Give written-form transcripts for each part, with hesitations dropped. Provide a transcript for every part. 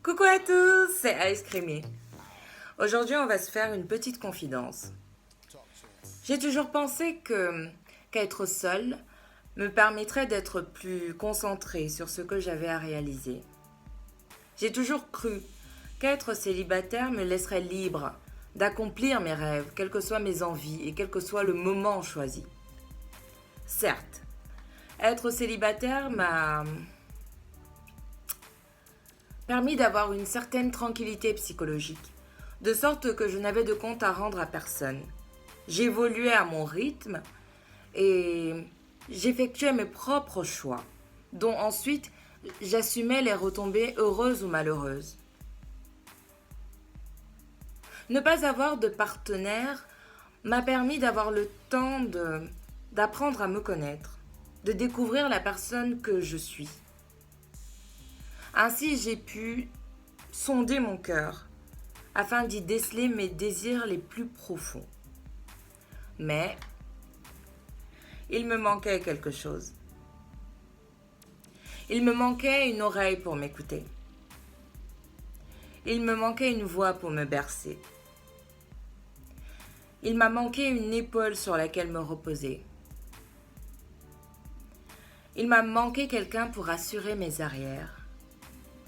Coucou à tous, c'est Ice Creamy. Aujourd'hui, on va se faire une petite confidence. J'ai toujours pensé qu'être seule me permettrait d'être plus concentrée sur ce que j'avais à réaliser. J'ai toujours cru qu'être célibataire me laisserait libre d'accomplir mes rêves, quelles que soient mes envies et quel que soit le moment choisi. Certes, être célibataire m'a permis d'avoir une certaine tranquillité psychologique, de sorte que je n'avais de compte à rendre à personne. J'évoluais à mon rythme et j'effectuais mes propres choix, dont ensuite j'assumais les retombées heureuses ou malheureuses. Ne pas avoir de partenaire m'a permis d'avoir le temps d'apprendre à me connaître, de découvrir la personne que je suis. Ainsi, j'ai pu sonder mon cœur afin d'y déceler mes désirs les plus profonds. Mais il me manquait quelque chose. Il me manquait une oreille pour m'écouter. Il me manquait une voix pour me bercer. Il m'a manqué une épaule sur laquelle me reposer. Il m'a manqué quelqu'un pour assurer mes arrières.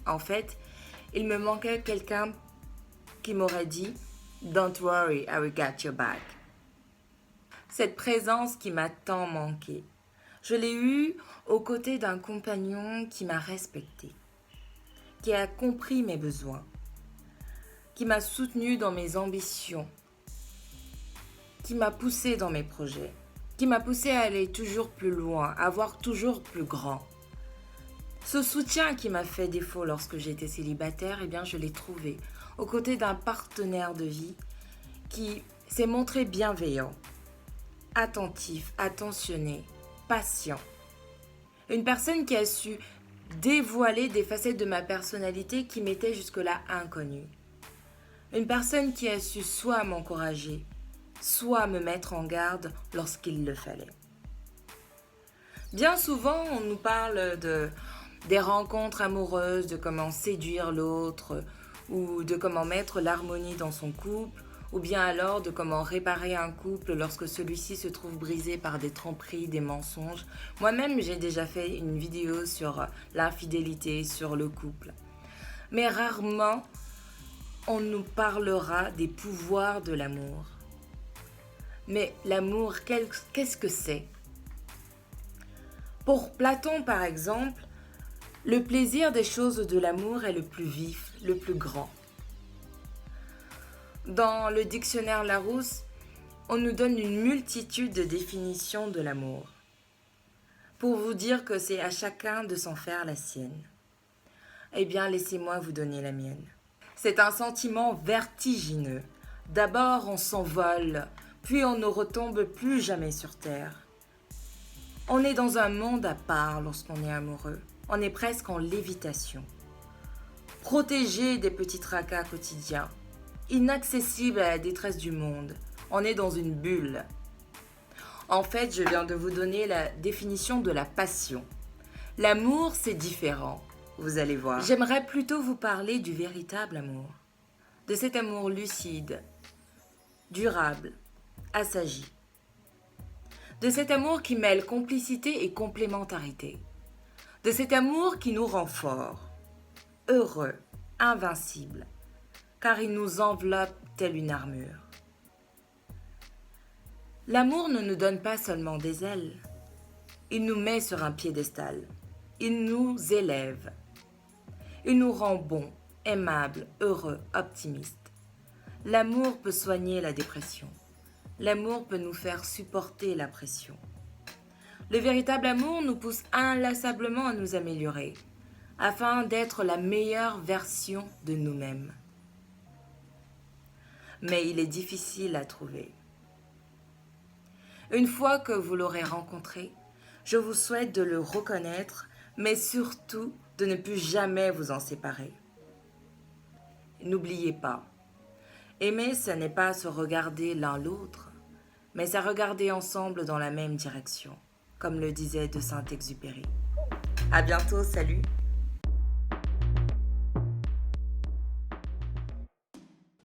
En fait, il me manquait quelqu'un qui m'aurait dit « Don't worry, I will get your back ». Cette présence qui m'a tant manqué, je l'ai eue aux côtés d'un compagnon qui m'a respecté, qui a compris mes besoins, qui m'a soutenu dans mes ambitions, qui m'a poussé dans mes projets, qui m'a poussé à aller toujours plus loin, à voir toujours plus grand. Ce soutien qui m'a fait défaut lorsque j'étais célibataire, eh bien, je l'ai trouvé aux côtés d'un partenaire de vie qui s'est montré bienveillant, attentif, attentionné, patient. Une personne qui a su dévoiler des facettes de ma personnalité qui m'étaient jusque-là inconnues. Une personne qui a su soit m'encourager, soit me mettre en garde lorsqu'il le fallait. Bien souvent, on nous parle des rencontres amoureuses, de comment séduire l'autre, ou de comment mettre l'harmonie dans son couple, ou bien alors de comment réparer un couple lorsque celui-ci se trouve brisé par des tromperies, des mensonges. Moi-même, j'ai déjà fait une vidéo sur l'infidélité, sur le couple. Mais rarement, on nous parlera des pouvoirs de l'amour. Mais l'amour, qu'est-ce que c'est ? Pour Platon, par exemple, le plaisir des choses de l'amour est le plus vif, le plus grand. Dans le dictionnaire Larousse, on nous donne une multitude de définitions de l'amour, pour vous dire que c'est à chacun de s'en faire la sienne. Eh bien, laissez-moi vous donner la mienne. C'est un sentiment vertigineux. D'abord, on s'envole, puis on ne retombe plus jamais sur terre. On est dans un monde à part lorsqu'on est amoureux. On est presque en lévitation. Protégé des petits tracas quotidiens, inaccessible à la détresse du monde. On est dans une bulle. En fait, je viens de vous donner la définition de la passion. L'amour, c'est différent, vous allez voir. J'aimerais plutôt vous parler du véritable amour. De cet amour lucide, durable, assagi. De cet amour qui mêle complicité et complémentarité. De cet amour qui nous rend forts, heureux, invincibles, car il nous enveloppe telle une armure. L'amour ne nous donne pas seulement des ailes, il nous met sur un piédestal, il nous élève, il nous rend bons, aimables, heureux, optimistes. L'amour peut soigner la dépression, l'amour peut nous faire supporter la pression. Le véritable amour nous pousse inlassablement à nous améliorer, afin d'être la meilleure version de nous-mêmes. Mais il est difficile à trouver. Une fois que vous l'aurez rencontré, je vous souhaite de le reconnaître, mais surtout de ne plus jamais vous en séparer. N'oubliez pas, aimer, ce n'est pas se regarder l'un l'autre, mais c'est regarder ensemble dans la même direction, comme le disait de Saint-Exupéry. À bientôt, salut!